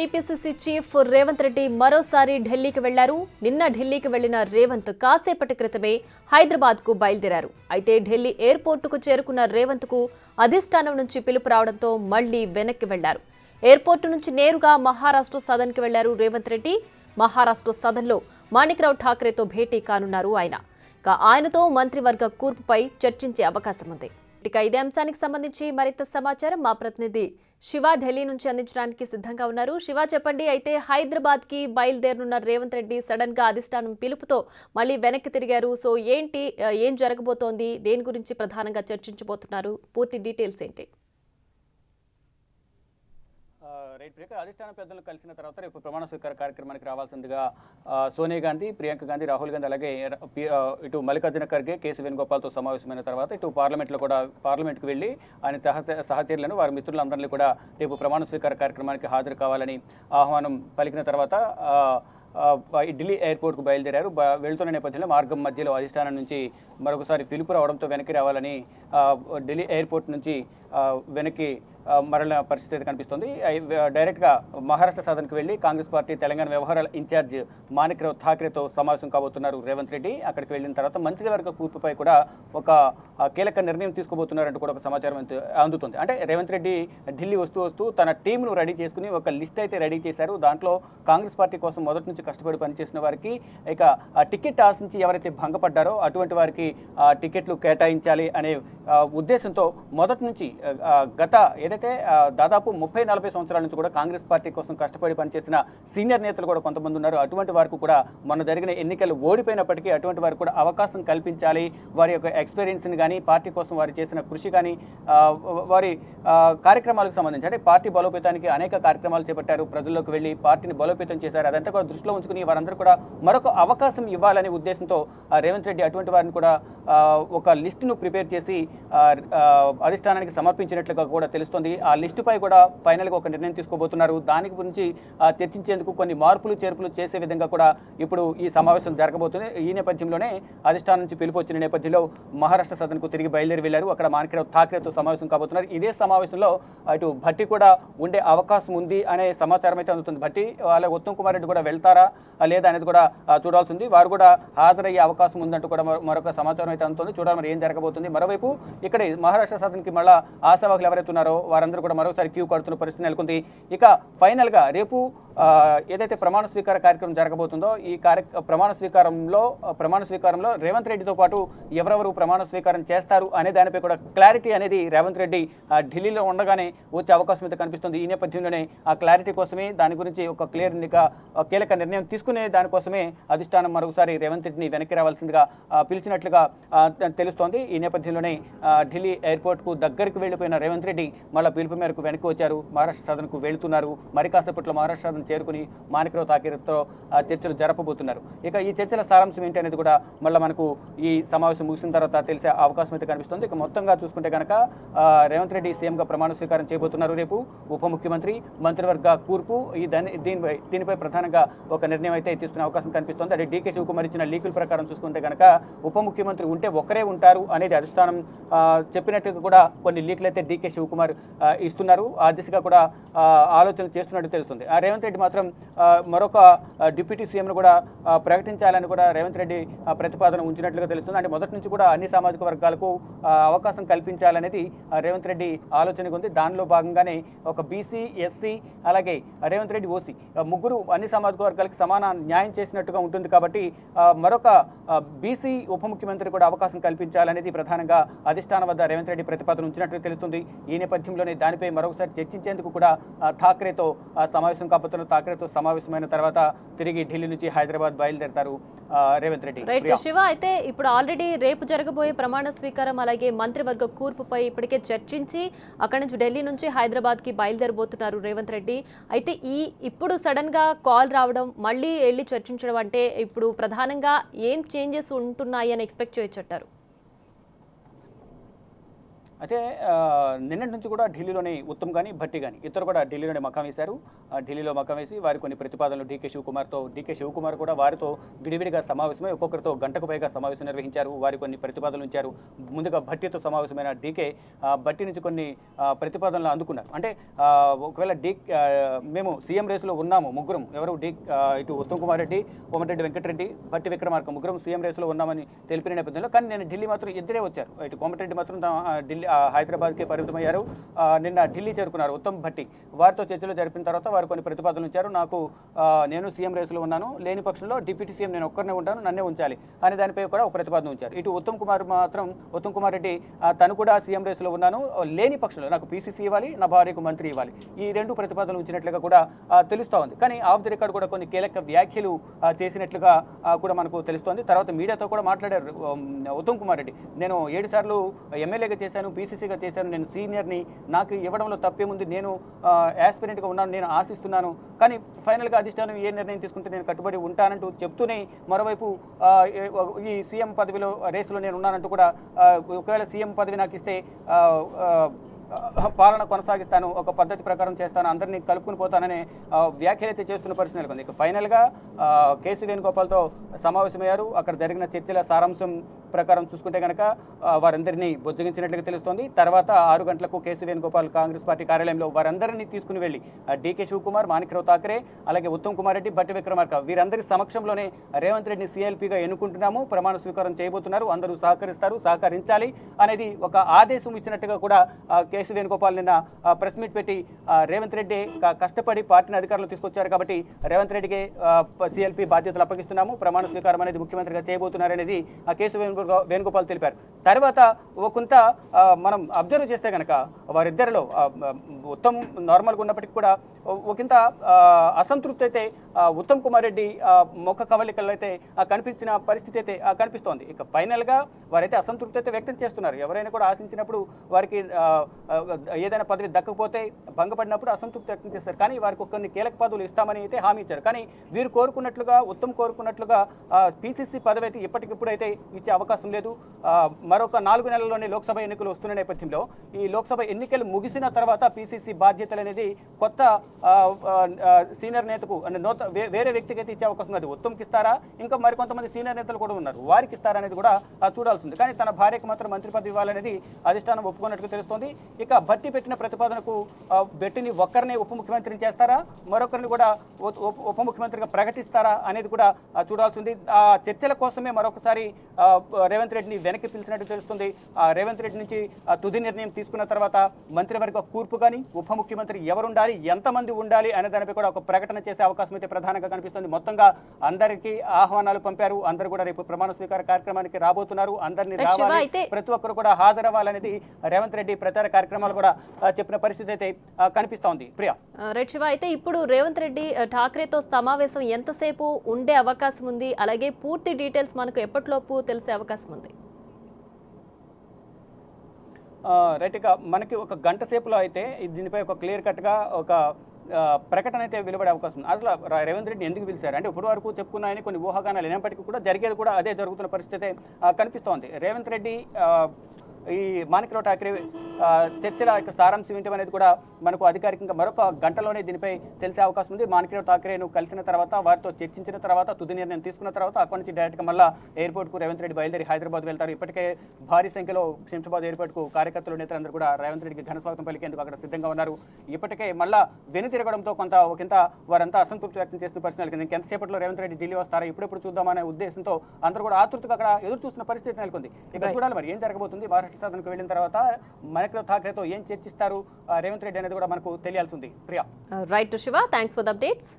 TPCC chief Revanth Reddy మరోసారి ఢిల్లీకి వెళ్లారు. నిన్న ఢిల్లీకి వెళ్లిన రేవంత్ కాసేపటి క్రితమే హైదరాబాద్కు బయలుదేరారు. అయితే ఢిల్లీ ఎయిర్పోర్టుకు చేరుకున్న రేవంత్కు అధిష్టానం నుంచి పిలుపు రావడంతో మళ్లీ వెనక్కి వెళ్లారు. ఎయిర్పోర్టు నుంచి నేరుగా మహారాష్ట్ర సదన్కి వెళ్లారు రేవంత్ రెడ్డి. మహారాష్ట్ర సదన్లో మాణిక్రావు ఠాక్రేతో భేటీ కానున్నారు ఆయన. ఆయనతో మంత్రివర్గ కూర్పుపై చర్చించే అవకాశం ఉంది. ఇక ఇదే అంశానికి సంబంధించి మరింత సమాచారం మా ప్రతినిధి శివ ఢిల్లీ నుంచి అందించడానికి సిద్ధంగా ఉన్నారు. శివ, చెప్పండి. అయితే హైదరాబాద్ కి బయలుదేరనున్న రేవంత్ రెడ్డి సడన్ గా అధిష్టానం పిలుపుతో మళ్ళీ వెనక్కి తిరిగారు. సో ఏం జరగబోతోంది, దేని గురించి ప్రధానంగా చర్చించబోతున్నారు, పూర్తి డీటెయిల్స్ ఏంటి? Right break. అధిష్టాన పెద్దలను కలిసిన తర్వాత రేపు ప్రమాణ స్వీకార కార్యక్రమానికి రావాల్సిందిగా సోనియా గాంధీ, ప్రియాంక గాంధీ, రాహుల్ గాంధీ, అలాగే ఇటు మల్లికార్జున ఖర్గే, కేసీ వేణుగోపాల్తో సమావేశమైన తర్వాత ఇటు పార్లమెంట్కి వెళ్ళి ఆయన సహచరులను, వారి మిత్రులందరినీ కూడా రేపు ప్రమాణ స్వీకార కార్యక్రమానికి హాజరు కావాలని ఆహ్వానం పలికిన తర్వాత ఢిల్లీ ఎయిర్పోర్ట్కు బయలుదేరారు. వెళ్తున్న నేపథ్యంలో మార్గం మధ్యలో అధిష్టానం నుంచి మరొకసారి పిలుపు రావడంతో వెనక్కి రావాలని ఢిల్లీ ఎయిర్పోర్ట్ నుంచి వెనక్కి మరల పరిస్థితి అయితే కనిపిస్తుంది. డైరెక్ట్గా మహారాష్ట్ర సదన్కి వెళ్ళి కాంగ్రెస్ పార్టీ తెలంగాణ వ్యవహారాల ఇన్ఛార్జ్ మాణిక్రావు ఠాక్రేతో సమావేశం కాబోతున్నారు రేవంత్ రెడ్డి. అక్కడికి వెళ్ళిన తర్వాత మంత్రివర్గ కూర్పుపై కూడా ఒక కీలక నిర్ణయం తీసుకోబోతున్నారంటూ కూడా ఒక సమాచారం అందుతుంది. అంటే రేవంత్ రెడ్డి ఢిల్లీ వస్తూ తన టీంను రెడీ చేసుకుని ఒక లిస్ట్ అయితే రెడీ చేశారు. దాంట్లో కాంగ్రెస్ పార్టీ కోసం మొదటి నుంచి కష్టపడి పనిచేసిన వారికి, ఇక టికెట్ ఆశించి ఎవరైతే భంగపడ్డారో అటువంటి వారికి టికెట్లు కేటాయించాలి అనే ఉద్దేశంతో మొదటి నుంచి గత ఏదైతే దాదాపు 30-40 సంవత్సరాల నుంచి కూడా కాంగ్రెస్ పార్టీ కోసం కష్టపడి పనిచేసిన సీనియర్ నేతలు కూడా కొంతమంది ఉన్నారు. అటువంటి వారికి కూడా మొన్న జరిగిన ఎన్నికలు ఓడిపోయినప్పటికీ అటువంటి వారికి కూడా అవకాశం కల్పించాలి. వారి యొక్క ఎక్స్పీరియన్స్ని కానీ, పార్టీ కోసం వారు చేసిన కృషి కానీ, వారి కార్యక్రమాలకు సంబంధించి అంటే పార్టీ బలోపేతానికి అనేక కార్యక్రమాలు చేపట్టారు. ప్రజల్లోకి వెళ్ళి పార్టీని బలోపేతం చేశారు. అదంతా కూడా దృష్టిలో ఉంచుకుని వారందరూ కూడా మరొక అవకాశం ఇవ్వాలనే ఉద్దేశంతో రేవంత్ రెడ్డి అటువంటి వారిని కూడా ఒక లిస్టును ప్రిపేర్ చేసి అధిష్టానానికి సమర్పించినట్లుగా కూడా తెలుస్తుంది. ఆ లిస్టుపై కూడా ఫైనల్గా ఒక నిర్ణయం తీసుకోబోతున్నారు. దాని గురించి చర్చించేందుకు కొన్ని మార్పులు చేర్పులు చేసే విధంగా కూడా ఇప్పుడు ఈ సమావేశం జరగబోతుంది. ఈ నేపథ్యంలోనే అధిష్టానం నుంచి పిలుపు వచ్చిన నేపథ్యంలో మహారాష్ట్ర సదన్కు తిరిగి బయలుదేరి వెళ్లారు. అక్కడ మాణిక్రావు ఠాక్రేతో సమావేశం కాబోతున్నారు. ఇదే సమావేశంలో అటు భట్టి కూడా ఉండే అవకాశం ఉంది అనే సమాచారం అయితే అందుతుంది. భట్టి అలాగే ఉత్తమ్ కుమార్ రెడ్డి కూడా వెళ్తారా లేదా అనేది కూడా చూడాల్సి ఉంది. వారు కూడా హాజరయ్యే అవకాశం ఉందంటూ కూడా మరొక సమాచారం అయితే అందుతుంది. చూడాలి మరి ఏం జరగబోతుంది. మరోవైపు ఇక్కడ మహారాష్ట్ర సదన్కి మళ్ళా ఆశావాహులు ఎవరైతే ఉన్నారో వారందరూ కూడా మరోసారి క్యూ కడుతున్న పరిస్థితి నెలకొంది. ఇక ఫైనల్గా రేపు ఏదైతే ప్రమాణ స్వీకార కార్యక్రమం జరగబోతుందో ఈ ప్రమాణ స్వీకారంలో రేవంత్ రెడ్డితో పాటు ఎవరెవరు ప్రమాణ స్వీకారం చేస్తారు అనే దానిపై కూడా క్లారిటీ అనేది రేవంత్ రెడ్డి ఢిల్లీలో ఉండగానే వచ్చే అవకాశం అయితే కనిపిస్తుంది. ఈ నేపథ్యంలోనే ఆ క్లారిటీ కోసమే, దాని గురించి ఒక కీలక నిర్ణయం తీసుకునే దానికోసమే అధిష్టానం మరొకసారి రేవంత్ రెడ్డిని వెనక్కి రావాల్సిందిగా పిలిచినట్లుగా తెలుస్తోంది. ఈ నేపథ్యంలోనే ఢిల్లీ ఎయిర్పోర్ట్కు దగ్గరికి వెళ్ళిపోయిన రేవంత్ రెడ్డి మళ్ళీ పిలుపు మేరకు వెనక్కి వచ్చారు. మహారాష్ట్ర సదన్కు వెళుతున్నారు. మరి కాసేపట్లో మహారాష్ట్ర సదన్ చేరుకుని మాణిక్రావు ఠాక్రేతో చర్చలు జరపబోతున్నారు. ఇక ఈ చర్చల సారాంశం ఏంటి అనేది కూడా మళ్ళీ మనకు ఈ సమావేశం ముగిసిన తర్వాత తెలిసే అవకాశం అయితే కనిపిస్తుంది. ఇక మొత్తంగా చూసుకుంటే కనుక రేవంత్ రెడ్డి సీఎంగా ప్రమాణ స్వీకారం చేయబోతున్నారు. రేపు ఉప ముఖ్యమంత్రి, మంత్రివర్గ కూర్పు దీనిపై ప్రధానంగా ఒక నిర్ణయం అయితే తీసుకునే అవకాశం కనిపిస్తుంది. అదే డీకే శివకుమార్ ఇచ్చిన లీకుల ప్రకారం చూసుకుంటే కనుక ఉప ముఖ్యమంత్రి ఉంటే ఒకరే ఉంటారు అనేది అధిష్టానం చెప్పినట్టుగా కూడా కొన్ని లీకులు అయితే డీకే శివకుమార్ ఇస్తున్నారు. ఆ దిశగా కూడా ఆలోచనలు చేస్తున్నట్టు తెలుస్తుంది. రేవంత్ రెడ్డి మాత్రం మరొక డిప్యూటీ సీఎంను కూడా ప్రకటించాలని కూడా రేవంత్ రెడ్డి ప్రతిపాదన ఉంచినట్లుగా తెలుస్తుంది. అంటే మొదటి నుంచి కూడా అన్ని సామాజిక వర్గాలకు అవకాశం కల్పించాలనేది రేవంత్ రెడ్డి ఆలోచనగా ఉంది. దానిలో భాగంగానే ఒక బీసీ, ఎస్సీ, అలాగే రేవంత్ రెడ్డి ఓసీ ముగ్గురు అన్ని సామాజిక వర్గాలకు సమాన న్యాయం చేసినట్టుగా ఉంటుంది. కాబట్టి మరొక బీసీ ఉప ముఖ్యమంత్రి కూడా అవకాశం కల్పించాలనేది ప్రధానంగా అధిష్టానం వద్ద రేవంత్ రెడ్డి ప్రతిపాదన ఉంచినట్టు తెలుస్తుంది. ఈ నేపథ్యంలోనే దానిపై మరొకసారి చర్చించేందుకు కూడా ఠాక్రేతో సమావేశం కాబోతున్నారు. ఠాక్రేతో సమావేశమైన తర్వాత తిరిగి ఢిల్లీ నుంచి హైదరాబాద్ బయలుదేరతారు రేవంత్ రెడ్డి. రైట్ శివ, అయితే ఇప్పుడు ఆల్రెడీ రేపు జరగబోయే ప్రమాణ స్వీకారం అలాగే మంత్రివర్గ కూర్పుపై ఇప్పటికే చర్చించి అక్కడి నుంచి ఢిల్లీ నుంచి హైదరాబాద్ కి బయలుదేరబోతున్నారు రేవంత్ రెడ్డి. అయితే ఇప్పుడు సడన్ గా కాల్ రావడం, మళ్ళీ వెళ్ళి చర్చించడం అంటే ఇప్పుడు ప్రధానంగా ఏం చేంజెస్ ఉంటున్నాయి అని ఎక్స్పెక్ట్ చేయొచ్చు అంటారు? అయితే నిన్నటి నుంచి కూడా ఢిల్లీలోని ఉత్తమ్ కానీ భట్టి కానీ ఇద్దరు కూడా ఢిల్లీలోనే మకాం వేశారు. ఢిల్లీలో మకాం వేసి వారి కొన్ని ప్రతిపాదనలు డీకే శివకుమార్ కూడా వారితో విడివిడిగా సమావేశమై ఒక్కొక్కరితో గంటకు పైగా సమావేశం నిర్వహించారు. వారి కొన్ని ప్రతిపాదనలు ఉంచారు. ముందుగా భట్టితో సమావేశమైన డీకే భట్టి నుంచి కొన్ని ప్రతిపాదనలు అందుకున్నారు. అంటే ఒకవేళ మేము సీఎం రేసులో ఉన్నాము ముగ్గురం, ఎవరు ఇటు ఉత్తమ్ కుమార్ రెడ్డి, కోమటిరెడ్డి వెంకటరెడ్డి, భట్టి విక్రమార్క ముగ్గురం సీఎం రేసులో ఉన్నామని తెలిపిన నేపథ్యంలో కానీ నేను ఢిల్లీ మాత్రం ఇద్దరే వచ్చారు. ఇటు కోమటిరెడ్డి మాత్రం ఢిల్లీ హైదరాబాద్కి పరిమితమయ్యారు. నిన్న ఢిల్లీ చేరుకున్నారు ఉత్తమ్ భట్టి. వారితో చర్చలు జరిపిన తర్వాత వారు కొన్ని ప్రతిపాదనలు ఇచ్చారు. నేను సీఎం రేసులో ఉన్నాను, లేని పక్షంలో డిప్యూటీ సీఎం నేను ఒక్కరినే ఉంటాను, నన్నే ఉంచాలి అనే దానిపై కూడా ఒక ప్రతిపాదన ఉంచారు. ఇటు ఉత్తమ్ కుమార్ రెడ్డి తను కూడా సీఎం రేసులో ఉన్నాను, లేని పక్షంలో నాకు పీసీసీ ఇవ్వాలి, నా భార్యకు మంత్రి ఇవ్వాలి, ఈ రెండు ప్రతిపాదనలు ఉంచినట్లుగా కూడా తెలుస్తూ ఉంది. కానీ ఆఫ్ ది రికార్డ్ కూడా కొన్ని కీలక వ్యాఖ్యలు చేసినట్లుగా కూడా మనకు తెలుస్తోంది. తర్వాత మీడియాతో కూడా మాట్లాడారు ఉత్తమ్ కుమార్ రెడ్డి. నేను 7 సార్లు ఎమ్మెల్యేగా చేశాను, పీసీసీగా చేశాను, నేను సీనియర్ని, నాకు ఇవ్వడంలో తప్పేముంది, నేను యాస్పిరెంట్గా ఉన్నాను, నేను ఆశిస్తున్నాను, కానీ ఫైనల్గా అధిష్టానం ఏ నిర్ణయం తీసుకుంటే నేను కట్టుబడి ఉంటానంటూ చెప్తూనే మరోవైపు ఈ సీఎం పదవిలో రేసులో నేను ఉన్నానంటూ కూడా ఒకవేళ సీఎం పదవి నాకు ఇస్తే పాలన కొనసాగిస్తాను, ఒక పద్ధతి ప్రకారం చేస్తాను, అందరినీ కలుపుకుని పోతాననే వ్యాఖ్యలు అయితే చేస్తున్న పరిస్థితి నెలకొంది. ఇక ఫైనల్గా కేసీ వేణుగోపాల్తో సమావేశమయ్యారు. అక్కడ జరిగిన చర్చల సారాంశం ప్రకారం చూసుకుంటే కనుక వారందరినీ బుజ్జగించినట్లుగా తెలుస్తోంది. తర్వాత 6 గంటలకు కేసీ వేణుగోపాల్ కాంగ్రెస్ పార్టీ కార్యాలయంలో వారందరినీ తీసుకుని వెళ్ళి డీకే శివకుమార్, మాణిక్రావు ఠాకరే, అలాగే ఉత్తమ్ కుమార్ రెడ్డి, భట్టి విక్రమార్క వీరందరి సమక్షంలోనే రేవంత్ రెడ్డిని సీఎల్పీగా ఎన్నుకుంటున్నాము, ప్రమాణ స్వీకారం చేయబోతున్నారు, అందరూ సహకరించాలి అనేది ఒక ఆదేశం ఇచ్చినట్టుగా కూడా కేసీ వేణుగోపాల్ నిన్న ప్రెస్ మీట్ పెట్టి రేవంత్ రెడ్డి కష్టపడి పార్టీని అధికారంలో తీసుకొచ్చారు కాబట్టి రేవంత్ రెడ్డికి సీఎల్పీ బాధ్యతలు అప్పగిస్తున్నాము, ప్రమాణ స్వీకారం అనేది ముఖ్యమంత్రిగా చేయబోతున్నారనేది కేసీ వేణుగోపాల్ తెలిపారు. తర్వాత కొంత మనం అబ్జర్వ్ చేస్తే కనుక వారిద్దరిలో ఉత్తమ్ నార్మల్గా ఉన్నప్పటికీ కూడా ఒకంత అసంతృప్తి అయితే ఉత్తమ్ కుమార్ రెడ్డి ముఖ కవలికల్లో అయితే కనిపించిన పరిస్థితి అయితే కనిపిస్తోంది. ఇక ఫైనల్గా వారైతే అసంతృప్తి అయితే వ్యక్తం చేస్తున్నారు. ఎవరైనా కూడా ఆశించినప్పుడు వారికి ఏదైనా పదవి దక్కకపోతే భంగపడినప్పుడు అసంతృప్తి వ్యక్తం చేస్తారు. కానీ వారికి కొన్ని కీలక పదవులు ఇస్తామని అయితే హామీ ఇచ్చారు. కానీ వీరు కోరుకున్నట్లుగా ఉత్తమ్ కోరుకున్నట్లుగా పీసీసీ పదవి అయితే ఇప్పటికిప్పుడు అయితే ఇచ్చే అవకాశం లేదు. మరొక 4 నెలల్లోనే లోక్సభ ఎన్నికలు వస్తున్న నేపథ్యంలో ఈ లోక్సభ ఎన్నికలు ముగిసిన తర్వాత పీసీసీ బాధ్యతలు అనేది కొత్త సీనియర్ నేతకు వేరే వ్యక్తికి అయితే ఇచ్చే అవకాశం ఉంది. ఉత్తమ్కి ఇస్తారా, ఇంకా మరికొంతమంది సీనియర్ నేతలు కూడా ఉన్నారు, వారికి ఇస్తారా అనేది కూడా చూడాల్సింది. కానీ తన భార్యకు మాత్రం మంత్రి పదవి ఇవ్వాలనేది అధిష్టానం ఒప్పుకున్నట్టుగా తెలుస్తోంది. ఇక భట్టి పెట్టిన ప్రతిపాదనకు బెట్టిని ఒక్కరిని ఉప ముఖ్యమంత్రిని చేస్తారా, మరొకరిని కూడా ఉప ముఖ్యమంత్రిగా ప్రకటిస్తారా అనేది కూడా చూడాల్సింది. ఆ చర్చల కోసమే మరొకసారి రేవంత్ రెడ్డిని వెనక్కి పిలిచినట్టు తెలుస్తుంది. రేవంత్ రెడ్డి నుంచి తుది నిర్ణయం తీసుకున్న తర్వాత మంత్రివర్గ కూర్పు కానీ ఉప ముఖ్యమంత్రి ఎవరుండాలి, ఎంతమంది ఉండాలి అనే దానిపై కూడా ఒక ప్రకటన చేసే అవకాశం అయితే ప్రధానంగా కనిపిస్తుంది. మొత్తంగా అందరికీ ఆహ్వానాలు పంపారు. అందరూ కూడా రేపు ప్రమాణ స్వీకార కార్యక్రమానికి రాబోతున్నారు. అందరినీ రావాలి, ప్రతి ఒక్కరు కూడా హాజరవ్వాలనేది రేవంత్ రెడ్డి ప్రచార కార్యక్రమాలు కూడా చెప్పిన పరిస్థితి అయితే కనిపిస్తోంది. ప్రియా రైట్ శివ, అయితే ఇప్పుడు రేవంత్ రెడ్డి ఠాక్రేతో సమావేశం ఎంతసేపు ఉండే అవకాశం ఉంది, అలాగే పూర్తి డీటెయిల్స్ మనకు ఎప్పటిలోపు తెలిసే అవకాశం ఉంది? రైట్, ఇక మనకి ఒక గంట సేపులో అయితే దీనిపై ఒక క్లియర్ కట్గా ఒక ప్రకటన అయితే వెలువడే అవకాశం ఉంది. అసలు రేవంత్ రెడ్డిని ఎందుకు పిలిచారు అంటే ఇప్పటి వరకు చెప్పుకున్నాయని కొన్ని ఊహాగానాలు అయినప్పటికీ కూడా జరిగేది కూడా అదే జరుగుతున్న పరిస్థితి కనిపిస్తోంది. రేవంత్ రెడ్డి ఈ మాణిక్రావు ఠాకరే చర్చల సారాంశం ఏంటి అనేది కూడా మనకు అధికారికంగా మరొక గంటలోనే దీనిపై తెలిసే అవకాశం ఉంది. మాణిక్రావు ఠాకరేను కలిసిన తర్వాత, వారితో చర్చించిన తర్వాత, తుది నిర్ణయం తీసుకున్న తర్వాత అక్కడి నుంచి డైరెక్ట్గా మళ్ళీ ఎయిర్పోర్ట్కు రేవంత్ రెడ్డి బయలుదేరి హైదరాబాద్ వెళ్తారు. ఇప్పటికే భారీ సంఖ్యలో శంషాబాద్ ఎయిర్పోర్ట్కు కార్యకర్తలు, నేతలందరూ కూడా రేవంత్ రెడ్డికి ఘన స్వాగతం పలికేందుకు అక్కడ సిద్ధంగా ఉన్నారు. ఇప్పటికే మళ్ళీ వెనుతిరగడంతో ఒకంత వారంతా అసంతృప్తి వ్యక్తం చేస్తున్న పరిస్థితి నెలకొంది. ఇంకెంతసేపట్లో రేవంత్ రెడ్డి ఢిల్లీ వస్తారా, ఇప్పుడెప్పుడు చూద్దామనే ఉద్దేశంతో అందరూ కూడా ఆతృతగా అక్కడ ఎదురు చూస్తున్న పరిస్థితి నెలకొంది. ఇక చూడాలి మరి ఏం జరగబోతుంది. మహారాష్ట్ర సాధనకు వెళ్ళిన తర్వాత మాణిక్రావు ఠాకరేతో ఏం చర్చిస్తారు రేవంత్ రెడ్డి అనేది కూడా మనకు తెలియాల్సి ఉంది. Priya right Shiva, thanks for the updates.